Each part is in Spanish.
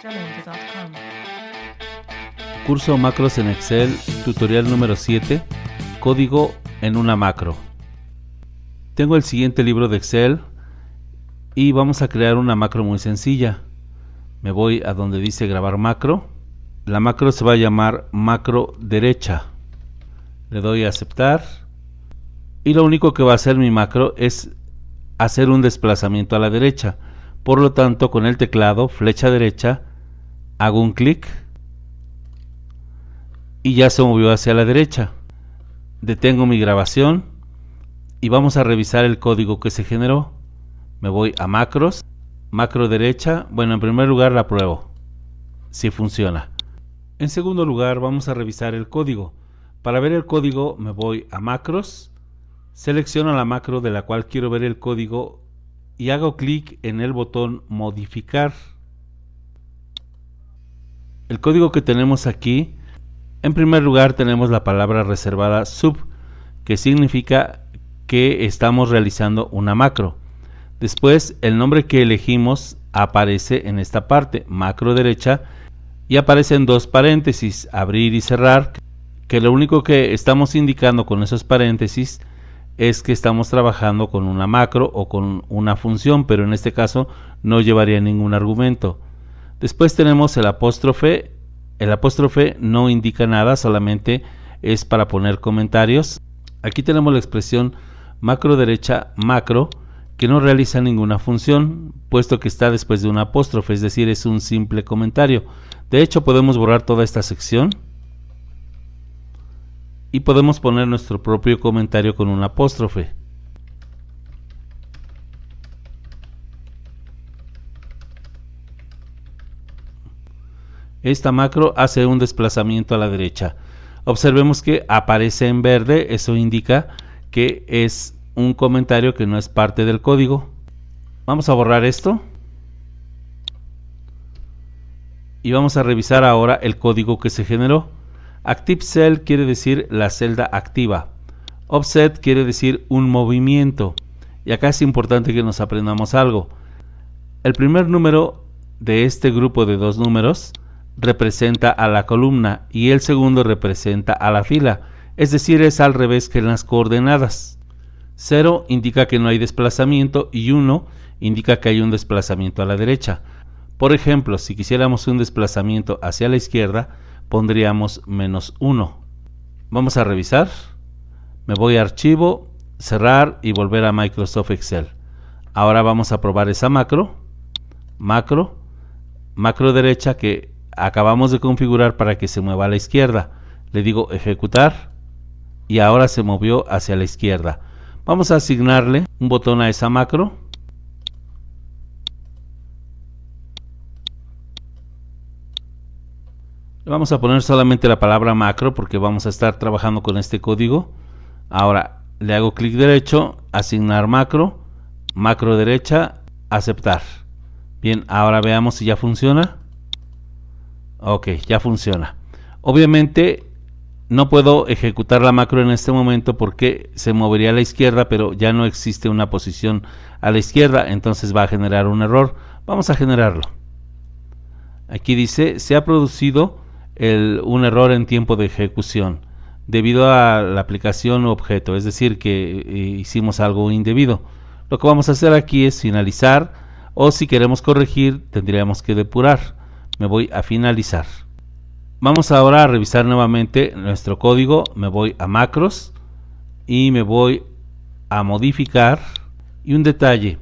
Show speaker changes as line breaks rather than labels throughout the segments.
Jamendo.com.
Curso Macros en Excel, tutorial número 7, código en una macro. Tengo el siguiente libro de Excel y vamos a crear una macro muy sencilla. Me voy a donde dice grabar macro. La macro se va a llamar macro derecha. Le doy a aceptar y lo único que va a hacer mi macro es hacer un desplazamiento a la derecha. Por lo tanto, con el teclado flecha derecha hago un clic y ya se movió hacia la derecha. Detengo mi grabación y vamos a revisar el código que se generó. Me voy a macros, macro derecha. Bueno, en primer lugar la pruebo si funciona. En segundo lugar vamos a revisar el código. Para ver el código me voy a macros, selecciono la macro de la cual quiero ver el código y hago clic en el botón modificar. El código que tenemos aquí, en primer lugar tenemos la palabra reservada sub, que significa que estamos realizando una macro. Después el nombre que elegimos aparece en esta parte, macro derecha, y aparecen dos paréntesis, abrir y cerrar, que lo único que estamos indicando con esos paréntesis es que estamos trabajando con una macro o con una función, pero en este caso no llevaría ningún argumento. Después tenemos el apóstrofe. El apóstrofe no indica nada, solamente es para poner comentarios. Aquí tenemos la expresión macro derecha macro, que no realiza ninguna función, puesto que está después de un apóstrofe, es decir, es un simple comentario. De hecho, podemos borrar toda esta sección y podemos poner nuestro propio comentario con un apóstrofe. Esta macro hace un desplazamiento a la derecha. Observemos que aparece en verde, eso indica que es un comentario que no es parte del código. Vamos a borrar esto y vamos a revisar ahora el código que se generó. Active Cell quiere decir la celda activa. Offset quiere decir un movimiento. Y acá es importante que nos aprendamos algo. El primer número de este grupo de dos números representa a la columna y el segundo representa a la fila, es decir, es al revés que en las coordenadas. 0 indica que no hay desplazamiento y 1 indica que hay un desplazamiento a la derecha. Por ejemplo, si quisiéramos un desplazamiento hacia la izquierda, pondríamos -1. Vamos a revisar. Me voy a archivo, cerrar y volver a Microsoft Excel. Ahora vamos a probar esa macro derecha que acabamos de configurar para que se mueva a la izquierda. Le digo ejecutar y ahora se movió hacia la izquierda. Vamos a asignarle un botón a esa macro. Le vamos a poner solamente la palabra macro porque vamos a estar trabajando con este código. Ahora le hago clic derecho, asignar macro, macro derecha, aceptar. Bien, ahora veamos si ya funciona. Ok, ya funciona. Obviamente no puedo ejecutar la macro en este momento porque se movería a la izquierda, pero ya no existe una posición a la izquierda, entonces va a generar un error. Vamos a generarlo. Aquí dice, se ha producido un error en tiempo de ejecución debido a la aplicación u objeto, es decir, que hicimos algo indebido. Lo que vamos a hacer aquí es finalizar, o si queremos corregir, tendríamos que depurar. Me voy a finalizar. Vamos ahora a revisar nuevamente nuestro código. Me voy a macros y me voy a modificar. Y un detalle,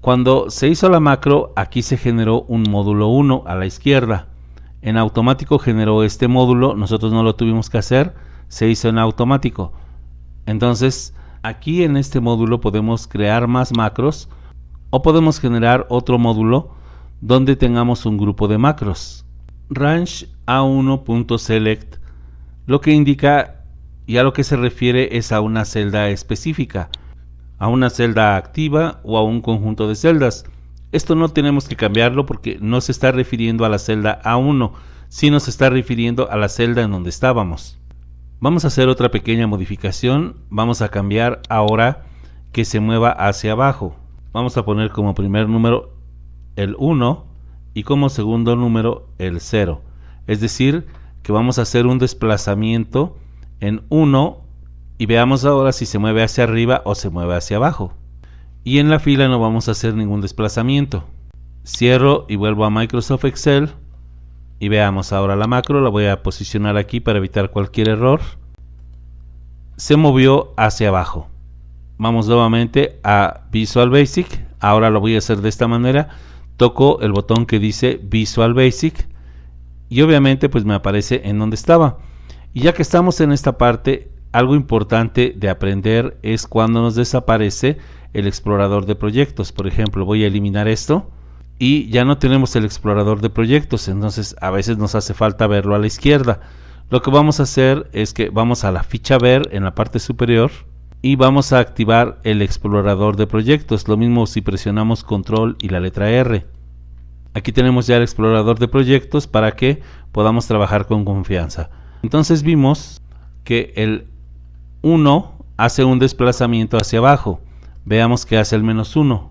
cuando se hizo la macro, aquí se generó un módulo 1 a la izquierda. En automático generó este módulo, nosotros no lo tuvimos que hacer, se hizo en automático. Entonces, aquí en este módulo podemos crear más macros o podemos generar otro módulo donde tengamos un grupo de macros. Range A1.select lo que indica y a lo que se refiere es a una celda específica, a una celda activa o a un conjunto de celdas. Esto no tenemos que cambiarlo porque no se está refiriendo a la celda A1, sino se está refiriendo a la celda en donde estábamos. Vamos a hacer otra pequeña modificación. Vamos a cambiar ahora que se mueva hacia abajo. Vamos a poner como primer número el 1 y como segundo número el 0. Es decir, que vamos a hacer un desplazamiento en 1 y veamos ahora si se mueve hacia arriba o se mueve hacia abajo. Y en la fila no vamos a hacer ningún desplazamiento. Cierro y vuelvo a Microsoft Excel y veamos ahora la macro. La voy a posicionar aquí para evitar cualquier error. Se movió hacia abajo. Vamos nuevamente a Visual Basic. Ahora lo voy a hacer de esta manera. Toco el botón que dice Visual Basic y obviamente pues me aparece en donde estaba. Y ya que estamos en esta parte, algo importante de aprender es cuando nos desaparece el explorador de proyectos. Por ejemplo, voy a eliminar esto y ya no tenemos el explorador de proyectos, entonces a veces nos hace falta verlo a la izquierda. Lo que vamos a hacer es que vamos a la ficha ver en la parte superior y vamos a activar el explorador de proyectos. Lo mismo si presionamos control y la letra R. Aquí tenemos ya el explorador de proyectos para que podamos trabajar con confianza. Entonces vimos que el 1 hace un desplazamiento hacia abajo. Veamos que hace el -1.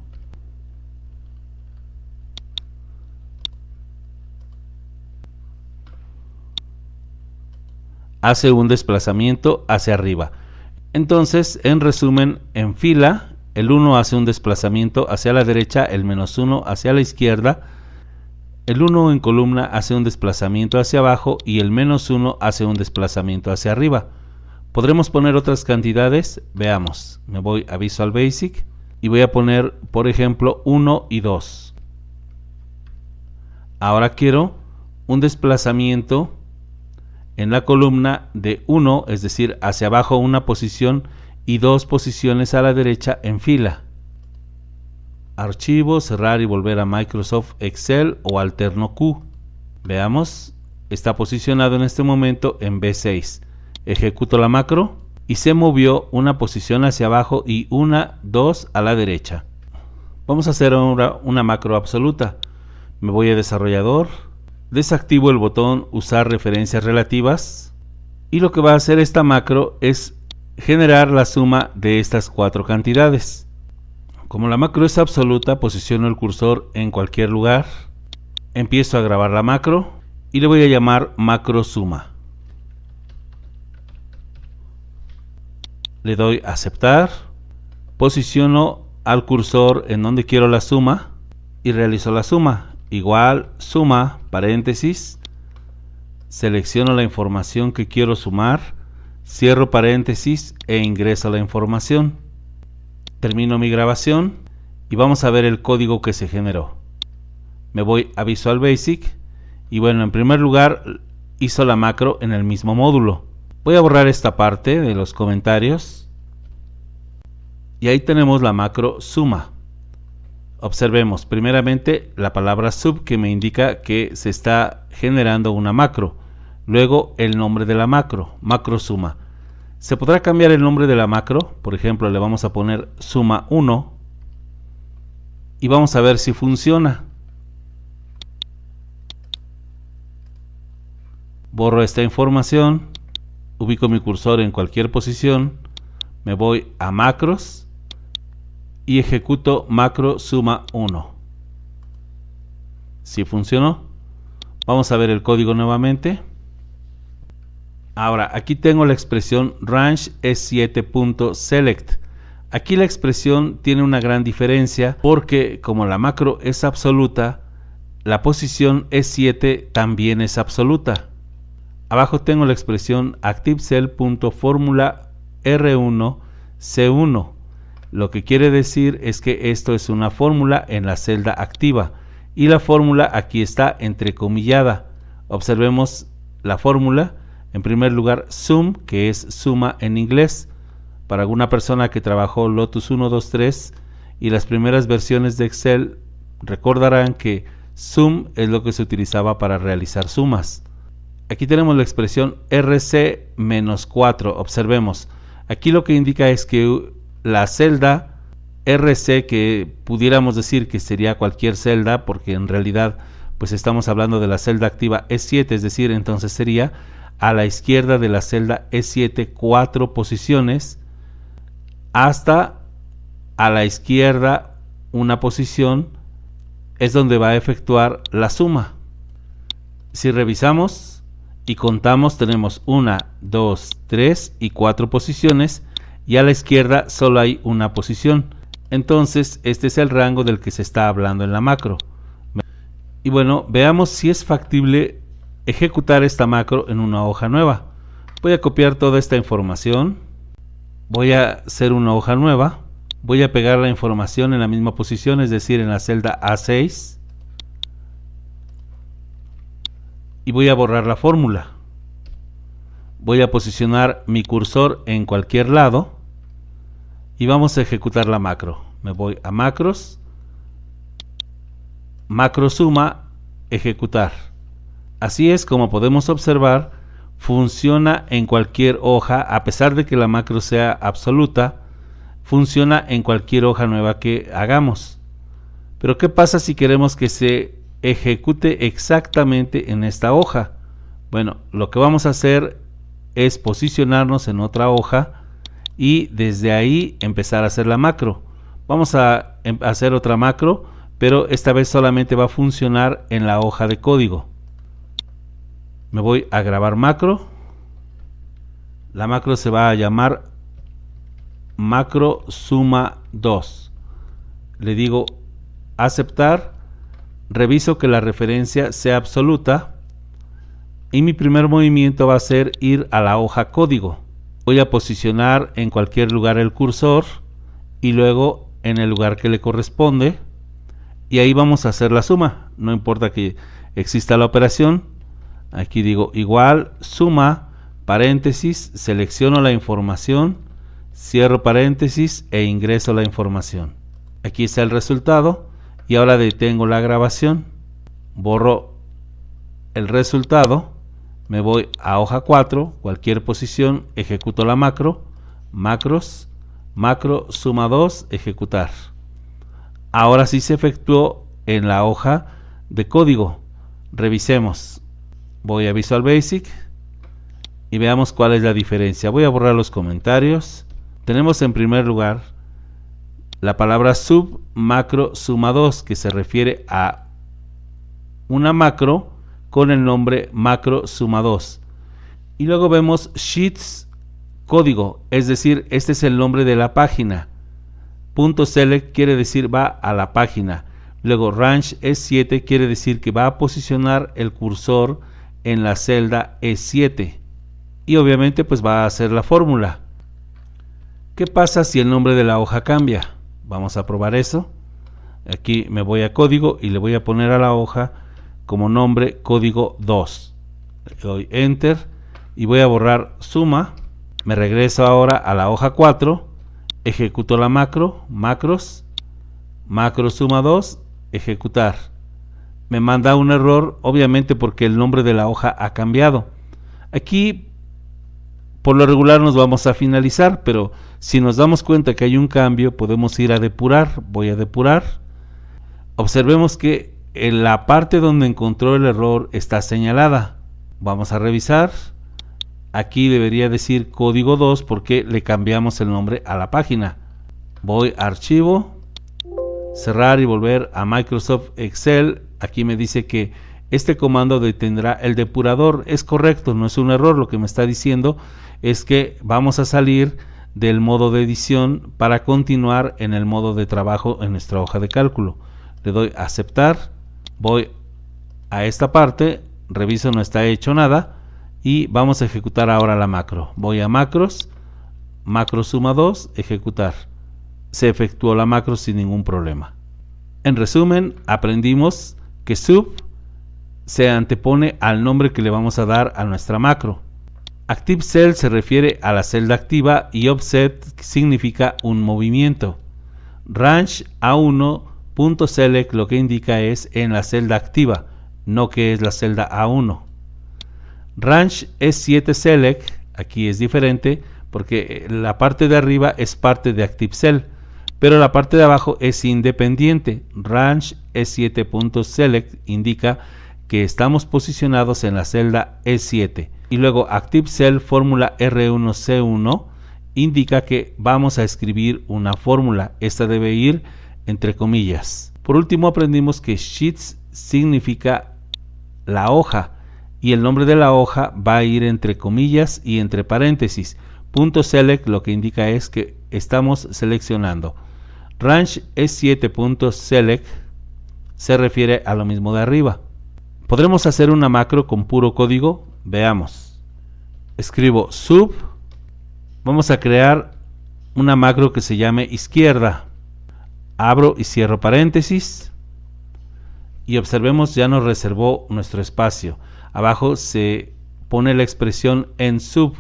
Hace un desplazamiento hacia arriba. Entonces, en resumen, en fila, el 1 hace un desplazamiento hacia la derecha, el -1 hacia la izquierda, el 1 en columna hace un desplazamiento hacia abajo y el -1 hace un desplazamiento hacia arriba. ¿Podremos poner otras cantidades? Veamos. Me voy a Visual Basic y voy a poner, por ejemplo, 1 y 2. Ahora quiero un desplazamiento en la columna de 1, es decir, hacia abajo una posición y 2 posiciones a la derecha en fila. Archivo, cerrar y volver a Microsoft Excel o alterno Q. Veamos, está posicionado en este momento en B6. Ejecuto la macro y se movió una posición hacia abajo y 1, 2 a la derecha. Vamos a hacer ahora una macro absoluta. Me voy a desarrollador, desactivo el botón usar referencias relativas y lo que va a hacer esta macro es generar la suma de estas 4 cantidades. Como la macro es absoluta, posiciono el cursor en cualquier lugar, empiezo a grabar la macro y le voy a llamar macro suma. Le doy a aceptar, posiciono al cursor en donde quiero la suma y realizo la suma. Igual, suma, paréntesis, selecciono la información que quiero sumar, cierro paréntesis e ingreso la información. Termino mi grabación y vamos a ver el código que se generó. Me voy a Visual Basic y bueno, en primer lugar hizo la macro en el mismo módulo. Voy a borrar esta parte de los comentarios y ahí tenemos la macro suma. Observemos primeramente la palabra sub que me indica que se está generando una macro. Luego el nombre de la macro, macro suma. Se podrá cambiar el nombre de la macro, por ejemplo le vamos a poner suma 1 y vamos a ver si funciona. Borro esta información, ubico mi cursor en cualquier posición, me voy a macros y ejecuto macro suma 1. ¿Sí funcionó? Vamos a ver el código nuevamente. Ahora, aquí tengo la expresión range s7.select. Aquí la expresión tiene una gran diferencia porque como la macro es absoluta, la posición S7 también es absoluta. Abajo tengo la expresión ActiveCell.formula R1C1. Lo que quiere decir es que esto es una fórmula en la celda activa y la fórmula aquí está entrecomillada. Observemos la fórmula. En primer lugar, sum, que es suma en inglés. Para alguna persona que trabajó Lotus 1, 2, 3 y las primeras versiones de Excel, recordarán que sum es lo que se utilizaba para realizar sumas. Aquí tenemos la expresión RC-4. Observemos. Aquí lo que indica es que la celda RC, que pudiéramos decir que sería cualquier celda, porque en realidad pues estamos hablando de la celda activa E7, es decir, entonces sería a la izquierda de la celda E7 4 posiciones hasta a la izquierda una posición es donde va a efectuar la suma. Si revisamos y contamos, tenemos 1, 2, 3 y 4 posiciones, y a la izquierda solo hay una posición. Entonces este es el rango del que se está hablando en la macro. Y bueno, veamos si es factible ejecutar esta macro en una hoja nueva. Voy a copiar toda esta información, voy a hacer una hoja nueva, voy a pegar la información en la misma posición, es decir, en la celda A6, y voy a borrar la fórmula. Voy a posicionar mi cursor en cualquier lado y vamos a ejecutar la macro. Me voy a macros, macro suma, ejecutar. Así es como podemos observar, funciona en cualquier hoja, a pesar de que la macro sea absoluta, funciona en cualquier hoja nueva que hagamos. Pero ¿qué pasa si queremos que se ejecute exactamente en esta hoja? Bueno, lo que vamos a hacer es posicionarnos en otra hoja y desde ahí empezar a hacer la macro. Vamos a hacer otra macro, pero esta vez solamente va a funcionar en la hoja de código. Me voy a grabar macro. La macro se va a llamar macro suma 2. Le digo aceptar, reviso que la referencia sea absoluta y mi primer movimiento va a ser ir a la hoja código. Voy a posicionar en cualquier lugar el cursor y luego en el lugar que le corresponde, y ahí vamos a hacer la suma. No importa que exista la operación, aquí digo igual suma, paréntesis, selecciono la información, cierro paréntesis e ingreso la información. Aquí está el resultado y ahora detengo la grabación, borro el resultado, me voy a hoja 4, cualquier posición, ejecuto la macro, macros, macro suma 2, ejecutar. Ahora sí se efectuó en la hoja de código. Revisemos. Voy a Visual Basic y veamos cuál es la diferencia. Voy a borrar los comentarios. Tenemos en primer lugar la palabra sub macro suma 2, que se refiere a una macro con el nombre macro suma 2. Y luego vemos sheets código, es decir, este es el nombre de la página. .select quiere decir va a la página. Luego range E7 quiere decir que va a posicionar el cursor en la celda E7. Y obviamente pues va a hacer la fórmula. ¿Qué pasa si el nombre de la hoja cambia? Vamos a probar eso. Aquí me voy a código y le voy a poner a la hoja como nombre código 2. Le doy enter y voy a borrar suma. Me regreso ahora a la hoja 4, ejecuto la macro, macros, macro suma 2, ejecutar. Me manda un error, obviamente porque el nombre de la hoja ha cambiado. Aquí por lo regular nos vamos a finalizar, pero si nos damos cuenta que hay un cambio, podemos ir a depurar. Voy a depurar. Observemos que en la parte donde encontró el error está señalada. Vamos a revisar. Aquí debería decir código 2 porque le cambiamos el nombre a la página. Voy a archivo, cerrar y volver a Microsoft Excel. Aquí me dice que este comando detendrá el depurador. Es correcto, no es un error. Lo que me está diciendo es que vamos a salir del modo de edición para continuar en el modo de trabajo en nuestra hoja de cálculo. Le doy a aceptar, voy a esta parte, reviso no está hecho nada y vamos a ejecutar ahora la macro. Voy a macros, macro suma 2, ejecutar. Se efectuó la macro sin ningún problema. En resumen, aprendimos que sub se antepone al nombre que le vamos a dar a nuestra macro. Active Cell se refiere a la celda activa y Offset significa un movimiento. Range A1.select lo que indica es en la celda activa, no que es la celda A1. Range E7 Select, aquí es diferente porque la parte de arriba es parte de Active Cell, pero la parte de abajo es independiente. Range E7.select indica que estamos posicionados en la celda E7 y luego Active Cell fórmula R1C1 indica que vamos a escribir una fórmula. Esta debe ir entre comillas. Por último, aprendimos que sheets significa la hoja y el nombre de la hoja va a ir entre comillas y entre paréntesis. .select lo que indica es que estamos seleccionando. Range S7.select se refiere a lo mismo de arriba. ¿Podremos hacer una macro con puro código? Veamos. Escribo sub. Vamos a crear una macro que se llame izquierda. Abro y cierro paréntesis. Y observemos, ya nos reservó nuestro espacio. Abajo se pone la expresión en sub.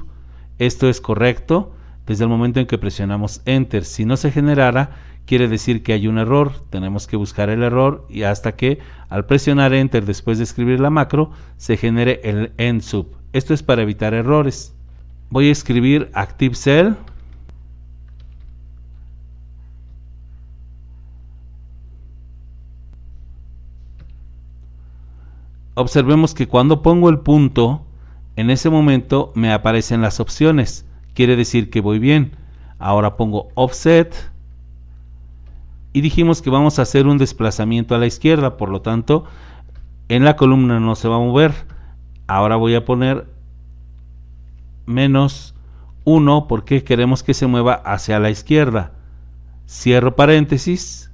Esto es correcto desde el momento en que presionamos Enter. Si no se generara, quiere decir que hay un error. Tenemos que buscar el error y hasta que al presionar Enter después de escribir la macro se genere el end sub. Esto es para evitar errores. Voy a escribir Active Cell. Observemos que cuando pongo el punto, en ese momento me aparecen las opciones. Quiere decir que voy bien. Ahora pongo Offset. Y dijimos que vamos a hacer un desplazamiento a la izquierda. Por lo tanto, en la columna no se va a mover. Ahora voy a poner -1 porque queremos que se mueva hacia la izquierda. Cierro paréntesis.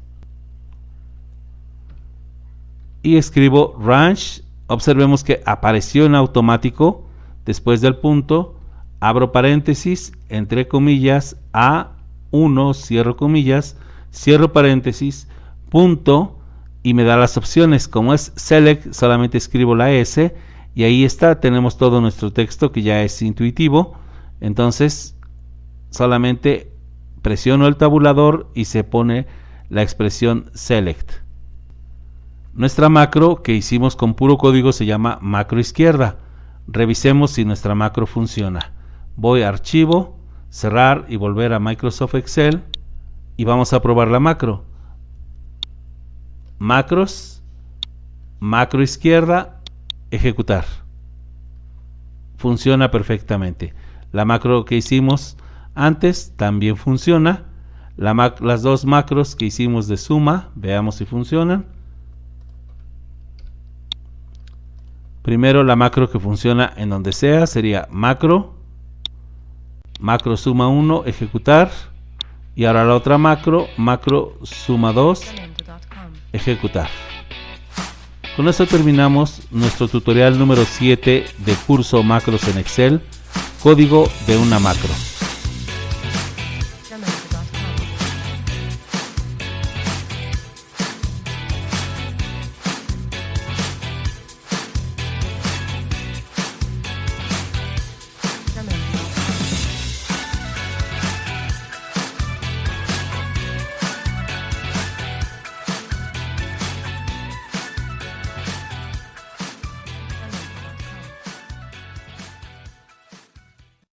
Y escribo Range. Observemos que apareció en automático después del punto. Abro paréntesis, entre comillas, A1, cierro comillas, cierro paréntesis, punto, y me da las opciones. Como es Select, solamente escribo la S, y ahí está, tenemos todo nuestro texto que ya es intuitivo. Entonces, solamente presiono el tabulador y se pone la expresión Select. Nuestra macro que hicimos con puro código se llama macro izquierda. Revisemos si nuestra macro funciona. Voy a Archivo, Cerrar y volver a Microsoft Excel y vamos a probar la macro. Macros, macro izquierda, ejecutar. Funciona perfectamente. La macro que hicimos antes también funciona. Las dos macros que hicimos de suma, veamos si funcionan. Primero la macro que funciona en donde sea sería macro suma 1, ejecutar, y ahora la otra macro suma 2, ejecutar. Con esto terminamos nuestro tutorial número 7 de curso Macros en Excel, código de una macro.